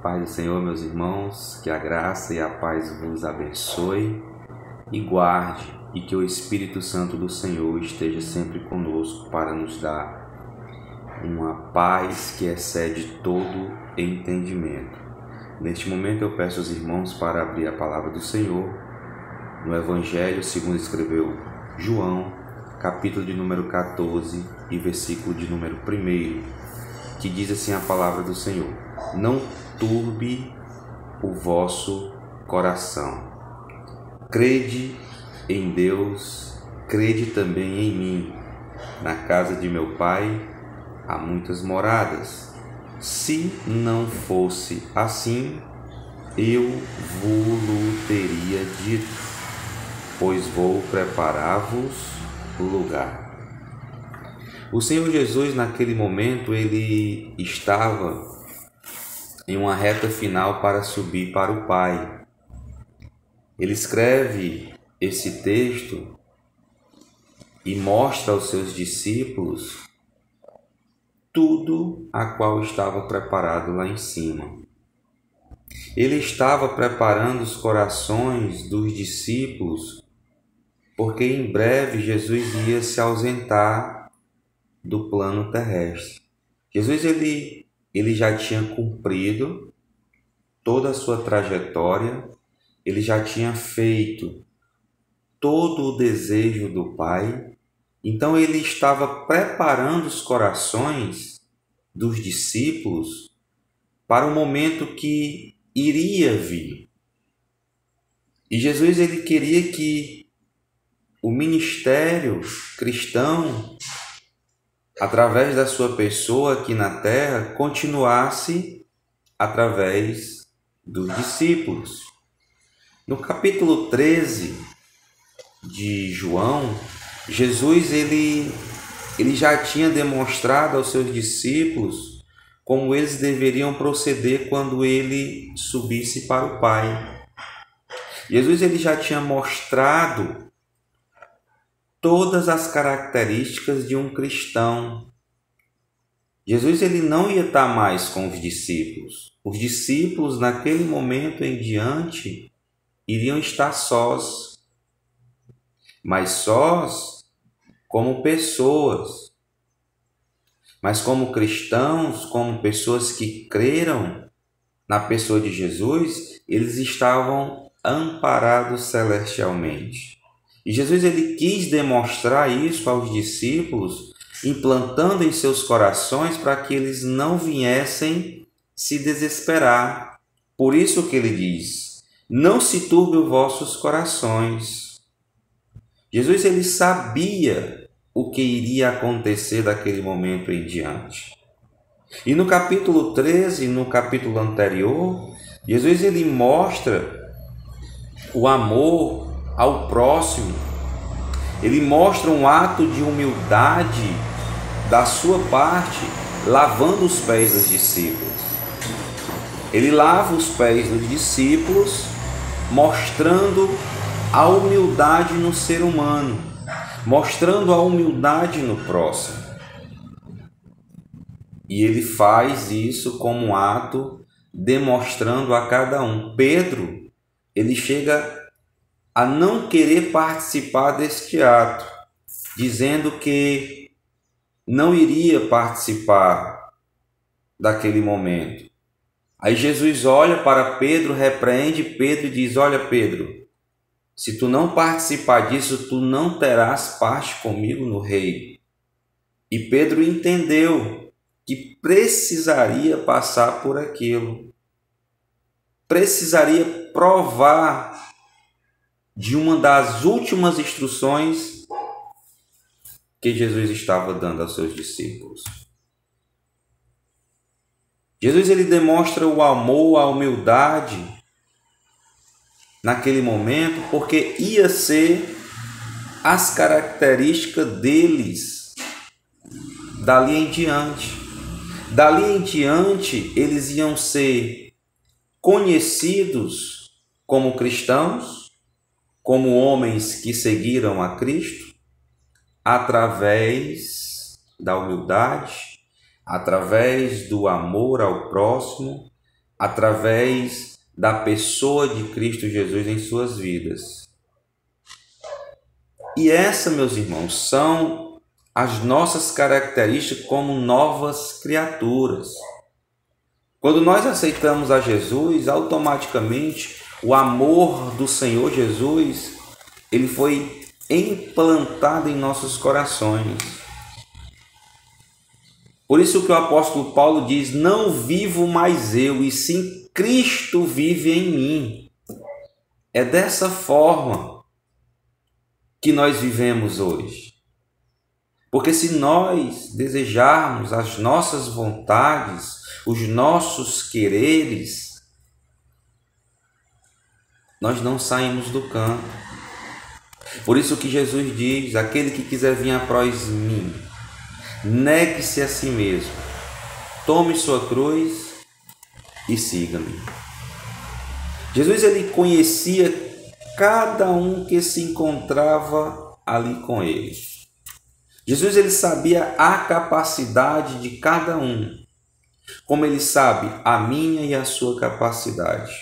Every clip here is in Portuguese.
paz do Senhor, meus irmãos, que a graça e a paz vos abençoe e guarde, e que o Espírito Santo do Senhor esteja sempre conosco para nos dar uma paz que excede todo entendimento. Neste momento eu peço aos irmãos para abrir a palavra do Senhor no Evangelho segundo escreveu João, capítulo de número 14 e versículo de número 1, que diz assim a palavra do Senhor: não turbe o vosso coração. Crede em Deus, crede também em mim. Na casa de meu Pai há muitas moradas. Se não fosse assim, eu vos teria dito, pois vou preparar-vos lugar. O Senhor Jesus, naquele momento, ele estava em uma reta final para subir para o Pai. Ele escreve esse texto e mostra aos seus discípulos tudo a qual estava preparado lá em cima. Ele estava preparando os corações dos discípulos, porque em breve Jesus ia se ausentar do plano terrestre. Jesus ele já tinha cumprido toda a sua trajetória, ele já tinha feito todo o desejo do Pai. Então ele estava preparando os corações dos discípulos para o momento que iria vir. E Jesus ele queria que o ministério cristão, através da sua pessoa aqui na terra, continuasse através dos discípulos. No capítulo 13 de João, Jesus ele já tinha demonstrado aos seus discípulos como eles deveriam proceder quando ele subisse para o Pai. Jesus ele já tinha mostrado todas as características de um cristão. Jesus ele não ia estar mais com os discípulos. Os discípulos, naquele momento em diante, iriam estar sós. Mas sós como pessoas. Mas como cristãos, como pessoas que creram na pessoa de Jesus, eles estavam amparados celestialmente. E Jesus ele quis demonstrar isso aos discípulos, implantando em seus corações para que eles não viessem se desesperar. Por isso que ele diz: não se turbe os vossos corações. Jesus ele sabia o que iria acontecer daquele momento em diante. E no capítulo 13, no capítulo anterior, Jesus ele mostra o amor ao próximo. Ele mostra um ato de humildade da sua parte, lavando os pés dos discípulos. Ele lava os pés dos discípulos, mostrando a humildade no ser humano, mostrando a humildade no próximo. E ele faz isso como um ato, demonstrando a cada um. Pedro, ele chega a não querer participar deste ato, dizendo que não iria participar daquele momento. Aí Jesus olha para Pedro, repreende Pedro e diz: olha, Pedro, se tu não participar disso, tu não terás parte comigo no reino. E Pedro entendeu que precisaria passar por aquilo, precisaria provar de uma das últimas instruções que Jesus estava dando aos seus discípulos. Jesus ele demonstra o amor, a humildade naquele momento, porque ia ser as características deles dali em diante. Dali em diante, eles iam ser conhecidos como cristãos, como homens que seguiram a Cristo, através da humildade, através do amor ao próximo, através da pessoa de Cristo Jesus em suas vidas. E essa, meus irmãos, são as nossas características como novas criaturas. Quando nós aceitamos a Jesus, automaticamente o amor do Senhor Jesus, ele foi implantado em nossos corações. Por isso que o apóstolo Paulo diz: não vivo mais eu, e sim Cristo vive em mim. É dessa forma que nós vivemos hoje. Porque se nós desejarmos as nossas vontades, os nossos quereres, nós não saímos do canto. Por isso que Jesus diz: aquele que quiser vir após mim, negue-se a si mesmo, tome sua cruz e siga-me. Jesus, ele conhecia cada um que se encontrava ali com ele. Jesus, ele sabia a capacidade de cada um, como ele sabe a minha e a sua capacidade.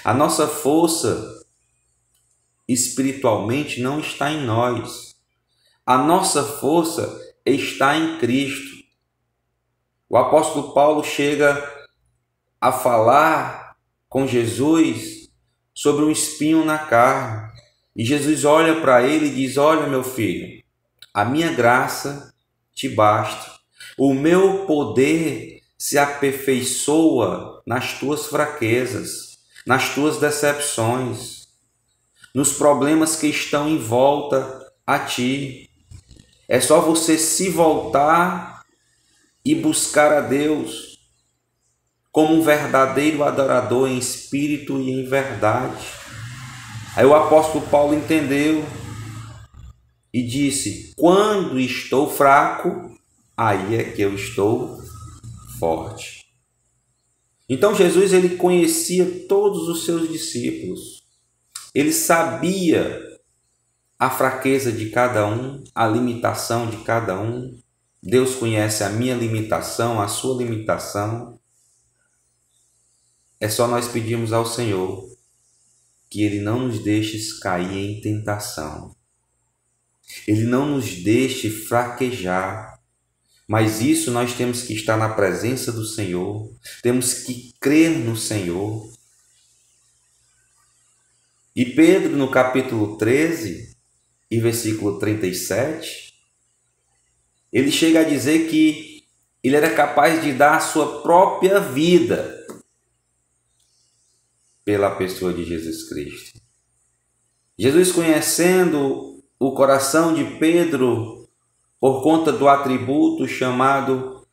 A nossa força espiritualmente não está em nós. A nossa força está em Cristo. O apóstolo Paulo chega a falar com Jesus sobre um espinho na carne. E Jesus olha para ele e diz: olha, meu filho, a minha graça te basta. O meu poder se aperfeiçoa nas tuas fraquezas, nas tuas decepções, nos problemas que estão em volta a ti. É só você se voltar e buscar a Deus como um verdadeiro adorador em espírito e em verdade. Aí o apóstolo Paulo entendeu e disse: quando estou fraco, aí é que eu estou forte. Então Jesus, ele conhecia todos os seus discípulos. Ele sabia a fraqueza de cada um, a limitação de cada um. Deus conhece a minha limitação, a sua limitação. É só nós pedirmos ao Senhor que Ele não nos deixe cair em tentação. Ele não nos deixe fraquejar. Mas isso nós temos que estar na presença do Senhor. Temos que crer no Senhor. E Pedro, no capítulo 13, e versículo 37, ele chega a dizer que ele era capaz de dar a sua própria vida pela pessoa de Jesus Cristo. Jesus, conhecendo o coração de Pedro por conta do atributo chamado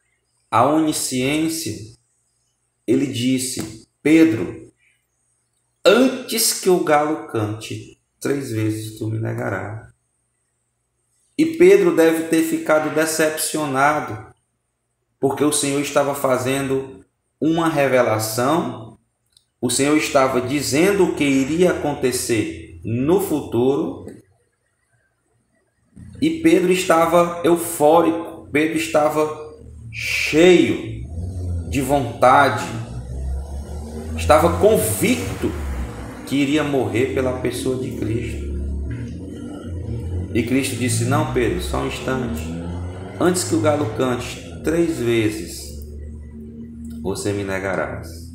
a onisciência, ele disse: Pedro, antes que o galo cante, 3 vezes tu me negarás. E Pedro deve ter ficado decepcionado, porque o Senhor estava fazendo uma revelação. O Senhor estava dizendo o que iria acontecer no futuro, e Pedro estava eufórico, Pedro estava cheio de vontade, estava convicto que iria morrer pela pessoa de Cristo. E Cristo disse: não, Pedro, só um instante, antes que o galo cante 3 vezes, você me negarás.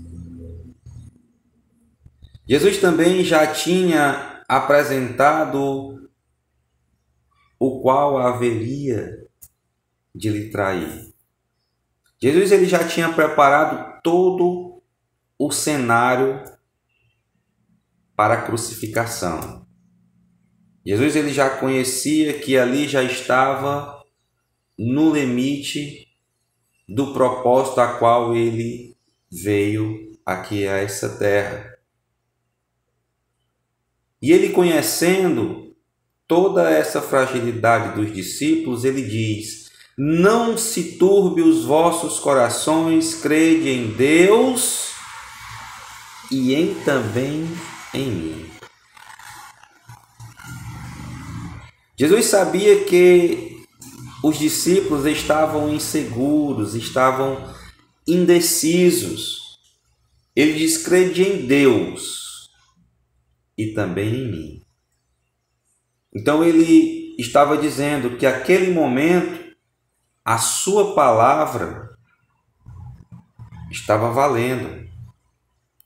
Jesus também já tinha apresentado o qual haveria de lhe trair. Jesus, ele já tinha preparado todo o cenário para a crucificação. Jesus, ele já conhecia que ali já estava no limite do propósito a qual ele veio aqui a essa terra. E ele, conhecendo toda essa fragilidade dos discípulos, ele diz: não se turbe os vossos corações, crede em Deus e também em mim. Jesus sabia que os discípulos estavam inseguros, estavam indecisos. Ele diz: crede em Deus e também em mim. Então ele estava dizendo que aquele momento a sua palavra estava valendo.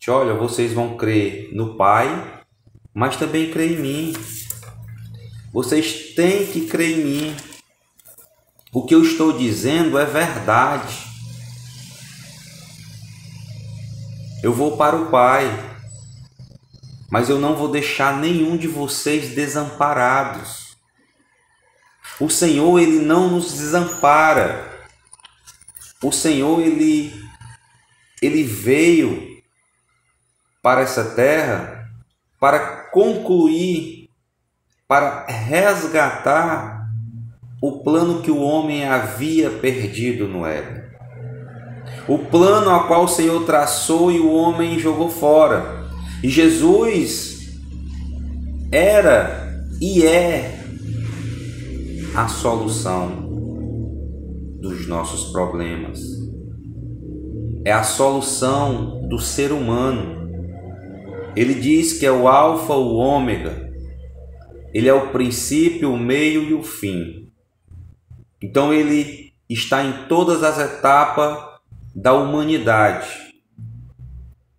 Olha, vocês vão crer no Pai, mas também crer em mim. Vocês têm que crer em mim. O que eu estou dizendo é verdade. Eu vou para o Pai, mas eu não vou deixar nenhum de vocês desamparados. O Senhor, Ele não nos desampara. O Senhor, Ele veio para essa terra para concluir, para resgatar o plano que o homem havia perdido no Éden. O plano ao qual o Senhor traçou e o homem jogou fora. E Jesus era e é a solução dos nossos problemas. É a solução do ser humano. Ele diz que é o alfa, o ômega. Ele é o princípio, o meio e o fim. Então ele está em todas as etapas da humanidade.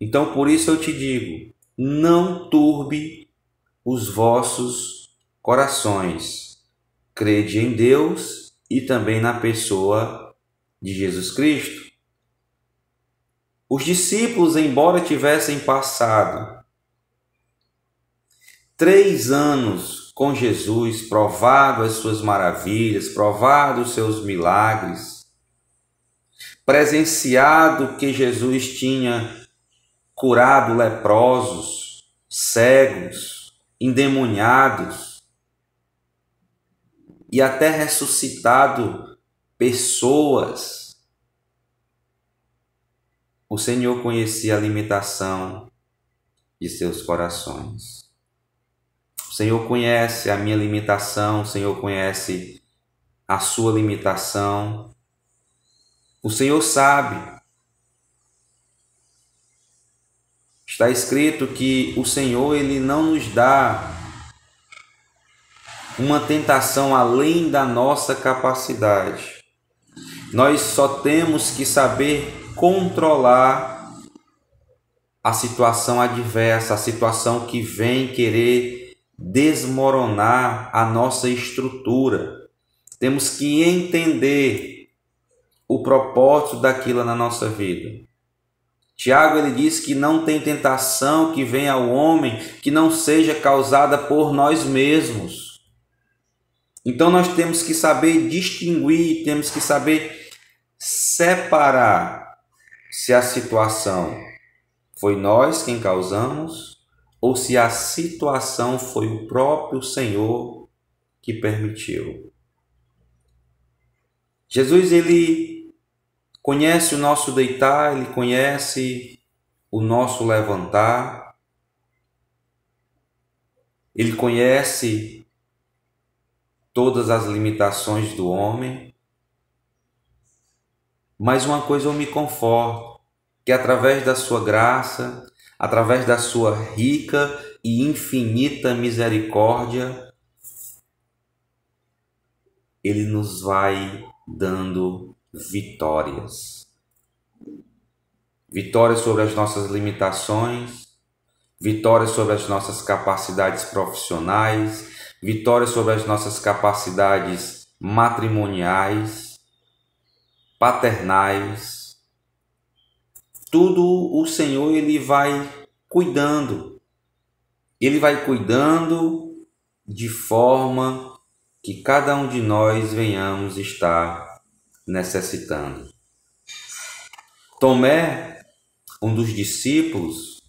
Então por isso eu te digo, não turbe os vossos corações. Crede em Deus e também na pessoa de Jesus Cristo. Os discípulos, embora tivessem passado 3 anos com Jesus, provado as suas maravilhas, provado os seus milagres, presenciado que Jesus tinha curado leprosos, cegos, endemoniados e até ressuscitado pessoas, o Senhor conhecia a limitação de seus corações. O Senhor conhece a minha limitação, o Senhor conhece a sua limitação. O Senhor sabe. Está escrito que o Senhor, Ele não nos dá uma tentação além da nossa capacidade. Nós só temos que saber controlar a situação adversa, a situação que vem querer desmoronar a nossa estrutura. Temos que entender o propósito daquilo na nossa vida. Tiago, ele diz que não tem tentação que venha ao homem que não seja causada por nós mesmos. Então nós temos que saber distinguir, temos que saber separar se a situação foi nós quem causamos ou se a situação foi o próprio Senhor que permitiu. Jesus, ele conhece o nosso deitar, ele conhece o nosso levantar, ele conhece todas as limitações do homem, mas uma coisa eu me conforto, que através da sua graça, através da sua rica e infinita misericórdia, Ele nos vai dando vitórias. Vitórias sobre as nossas limitações, vitórias sobre as nossas capacidades profissionais, vitórias sobre as nossas capacidades matrimoniais, paternais. Tudo o Senhor, Ele vai cuidando. Ele vai cuidando de forma que cada um de nós venhamos estar necessitando. Tomé, um dos discípulos,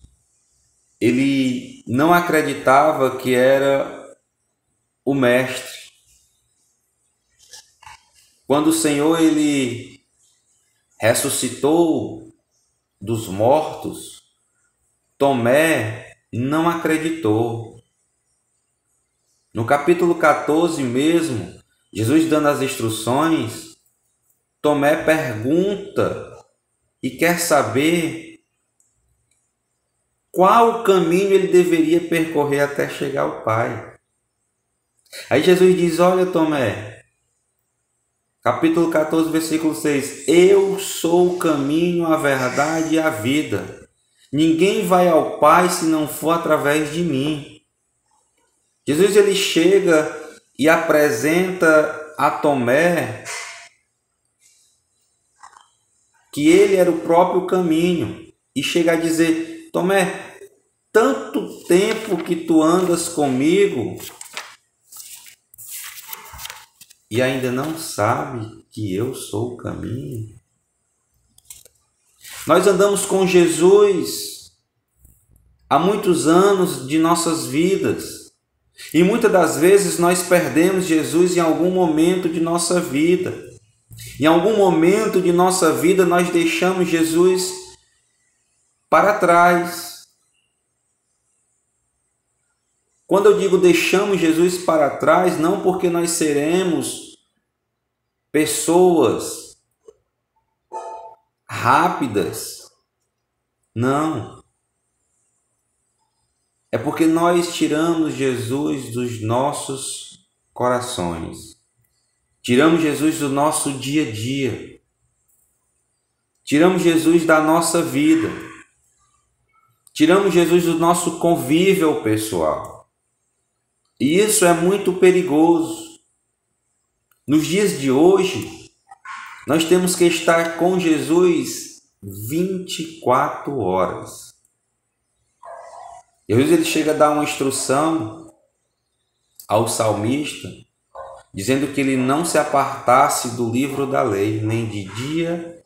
ele não acreditava que era o mestre. Quando o Senhor, ele ressuscitou dos mortos, Tomé não acreditou. No capítulo 14 mesmo, Jesus dando as instruções, Tomé pergunta e quer saber qual caminho ele deveria percorrer até chegar ao Pai. Aí Jesus diz: olha, Tomé, capítulo 14, versículo 6, eu sou o caminho, a verdade e a vida. Ninguém vai ao Pai se não for através de mim. Jesus ele chega e apresenta a Tomé que ele era o próprio caminho e chega a dizer: Tomé, tanto tempo que tu andas comigo e ainda não sabe que eu sou o caminho? Nós andamos com Jesus há muitos anos de nossas vidas e muitas das vezes nós perdemos Jesus em algum momento de nossa vida. Em algum momento de nossa vida nós deixamos Jesus para trás. Quando eu digo deixamos Jesus para trás, não porque nós seremos pessoas rápidas, não. É porque nós tiramos Jesus dos nossos corações. Tiramos Jesus do nosso dia a dia. Tiramos Jesus da nossa vida. Tiramos Jesus do nosso convívio pessoal. E isso é muito perigoso. Nos dias de hoje, nós temos que estar com Jesus 24 horas. Jesus ele chega a dar uma instrução ao salmista, dizendo que ele não se apartasse do livro da lei, nem de dia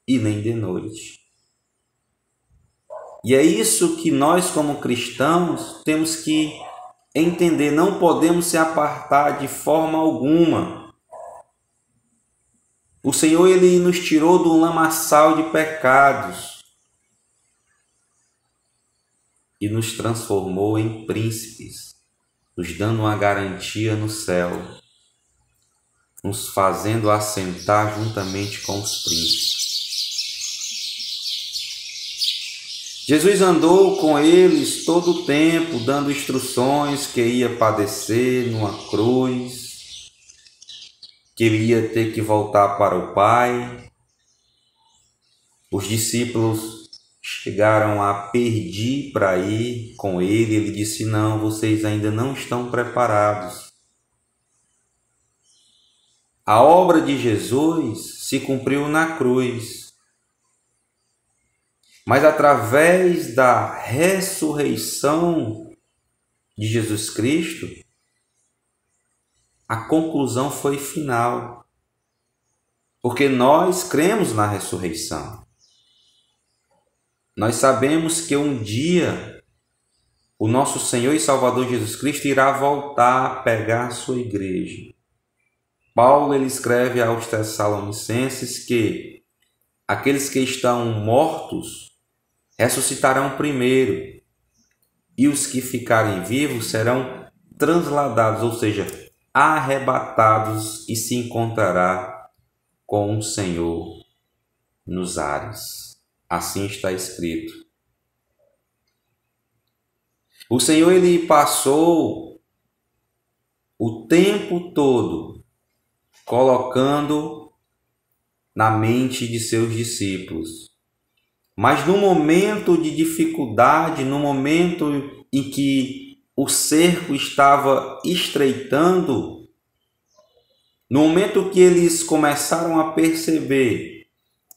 e nem de noite. E é isso que nós, como cristãos, temos que entender. Não podemos se apartar de forma alguma. O Senhor ele nos tirou do lamaçal de pecados e nos transformou em príncipes, nos dando uma garantia no céu, nos fazendo assentar juntamente com os príncipes. Jesus andou com eles todo o tempo, dando instruções que ia padecer numa cruz, que ele ia ter que voltar para o Pai. Os discípulos chegaram a pedir para ir com ele. Ele disse: não, vocês ainda não estão preparados. A obra de Jesus se cumpriu na cruz. Mas através da ressurreição de Jesus Cristo, a conclusão foi final. Porque nós cremos na ressurreição. Nós sabemos que um dia o nosso Senhor e Salvador Jesus Cristo irá voltar a pegar a sua igreja. Paulo ele escreve aos Tessalonicenses que aqueles que estão mortos ressuscitarão primeiro, e os que ficarem vivos serão transladados, ou seja, arrebatados, e se encontrará com o Senhor nos ares. Assim está escrito. O Senhor ele passou o tempo todo colocando na mente de seus discípulos. Mas no momento de dificuldade, no momento em que o cerco estava estreitando, no momento que eles começaram a perceber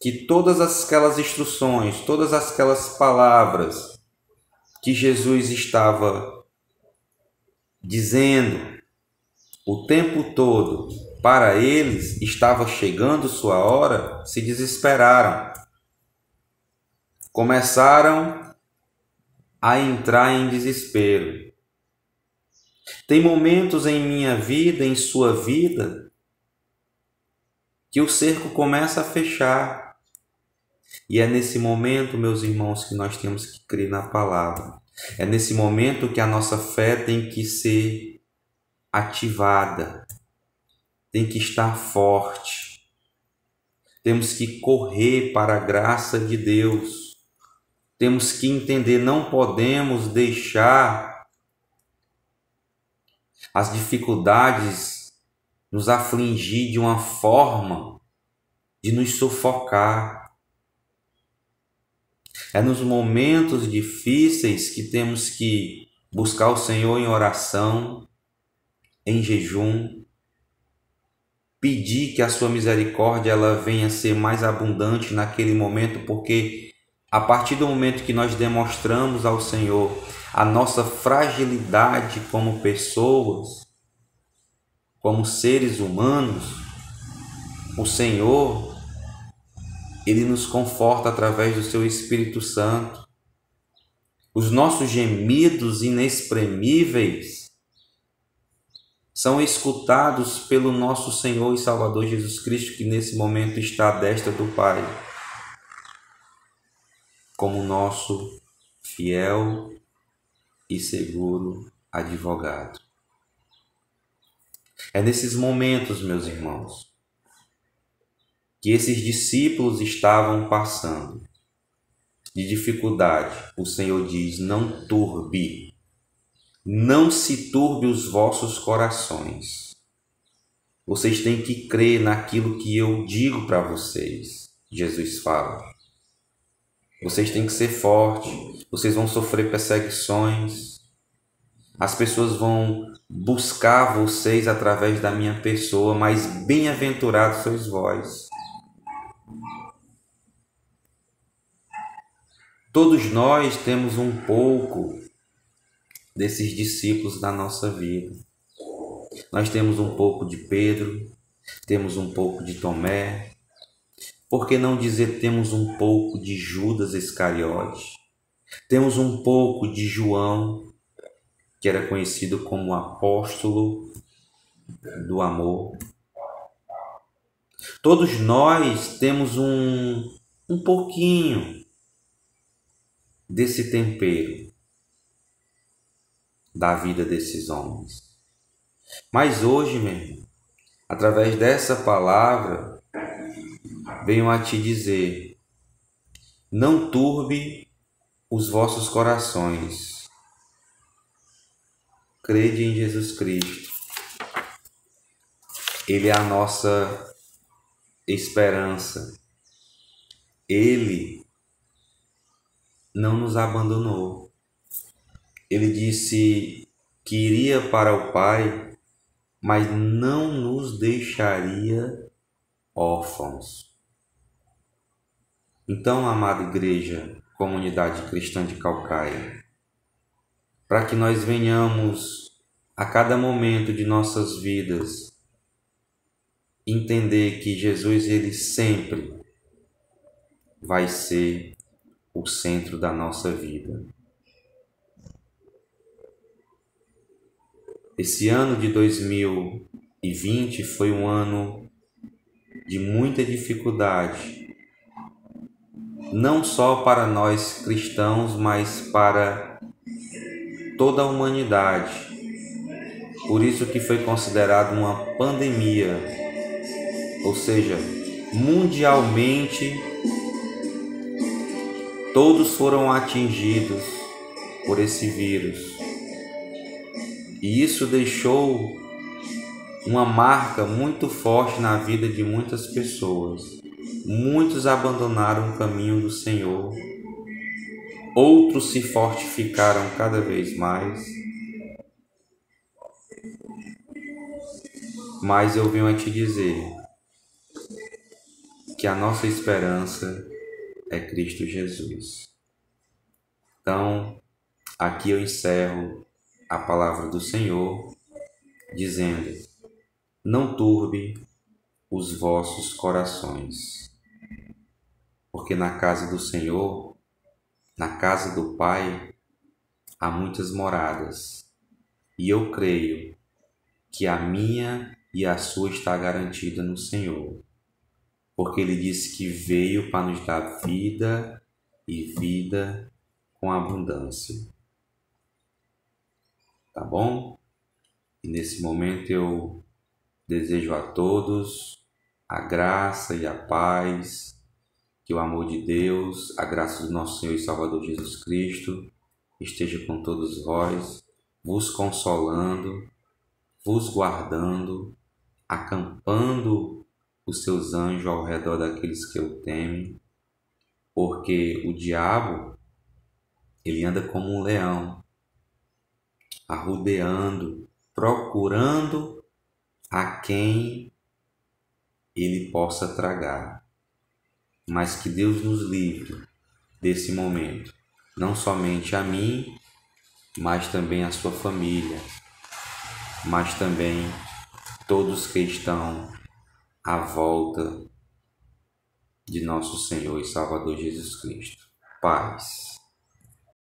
que todas aquelas instruções, todas aquelas palavras que Jesus estava dizendo o tempo todo para eles, estava chegando sua hora, se desesperaram. Começaram a entrar em desespero. Tem momentos em minha vida, em sua vida, que o cerco começa a fechar. E é nesse momento, meus irmãos, que nós temos que crer na palavra. É nesse momento que a nossa fé tem que ser ativada, tem que estar forte. temos que correr para a graça de Deus. Temos que entender, não podemos deixar as dificuldades nos afligir de uma forma de nos sufocar. É nos momentos difíceis que temos que buscar o Senhor em oração, em jejum, pedir que a sua misericórdia ela venha ser mais abundante naquele momento, porque a partir do momento que nós demonstramos ao Senhor a nossa fragilidade como pessoas, como seres humanos, o Senhor, Ele nos conforta através do seu Espírito Santo. Os nossos gemidos inexprimíveis são escutados pelo nosso Senhor e Salvador Jesus Cristo, que nesse momento está à destra do Pai, como nosso fiel e seguro advogado. É nesses momentos, meus irmãos, que esses discípulos estavam passando de dificuldade. O Senhor diz: não se turbe os vossos corações. Vocês têm que crer naquilo que eu digo para vocês. Jesus fala. Vocês têm que ser fortes. Vocês vão sofrer perseguições. As pessoas vão buscar vocês através da minha pessoa, mas bem-aventurados sois vós. Todos nós temos um pouco desses discípulos na nossa vida. Nós temos um pouco de Pedro, temos um pouco de Tomé, por que não dizer temos um pouco de Judas Iscariote? Temos um pouco de João, que era conhecido como o apóstolo do amor. Todos nós temos um pouquinho desse tempero da vida desses homens. Mas hoje, meu irmão, através dessa palavra, venho a te dizer: não turbe os vossos corações. Crede em Jesus Cristo. Ele é a nossa esperança. Ele não nos abandonou. Ele disse que iria para o Pai, mas não nos deixaria órfãos. Então, amada igreja, comunidade cristã de Caucaia, para que nós venhamos a cada momento de nossas vidas entender que Jesus, ele sempre vai ser o centro da nossa vida. Esse ano de 2020 foi um ano de muita dificuldade, não só para nós cristãos, mas para toda a humanidade. Por isso que foi considerado uma pandemia, ou seja, mundialmente todos foram atingidos por esse vírus. E isso deixou uma marca muito forte na vida de muitas pessoas. Muitos abandonaram o caminho do Senhor, outros se fortificaram cada vez mais. Mas eu venho a te dizer que a nossa esperança é Cristo Jesus. Então, aqui eu encerro a palavra do Senhor, dizendo: não turbe os vossos corações, porque na casa do Senhor, na casa do Pai, há muitas moradas, e eu creio que a minha e a sua está garantida no Senhor, porque Ele disse que veio para nos dar vida e vida com abundância. Tá bom? E nesse momento eu desejo a todos a graça e a paz, que o amor de Deus, a graça do nosso Senhor e Salvador Jesus Cristo esteja com todos vós, vos consolando, vos guardando, acampando os seus anjos ao redor daqueles que o temem, porque o diabo, ele anda como um leão, arrodeando, procurando a quem ele possa tragar. Mas que Deus nos livre desse momento, não somente a mim, mas também a sua família, mas também todos que estão à volta de nosso Senhor e Salvador Jesus Cristo. Paz.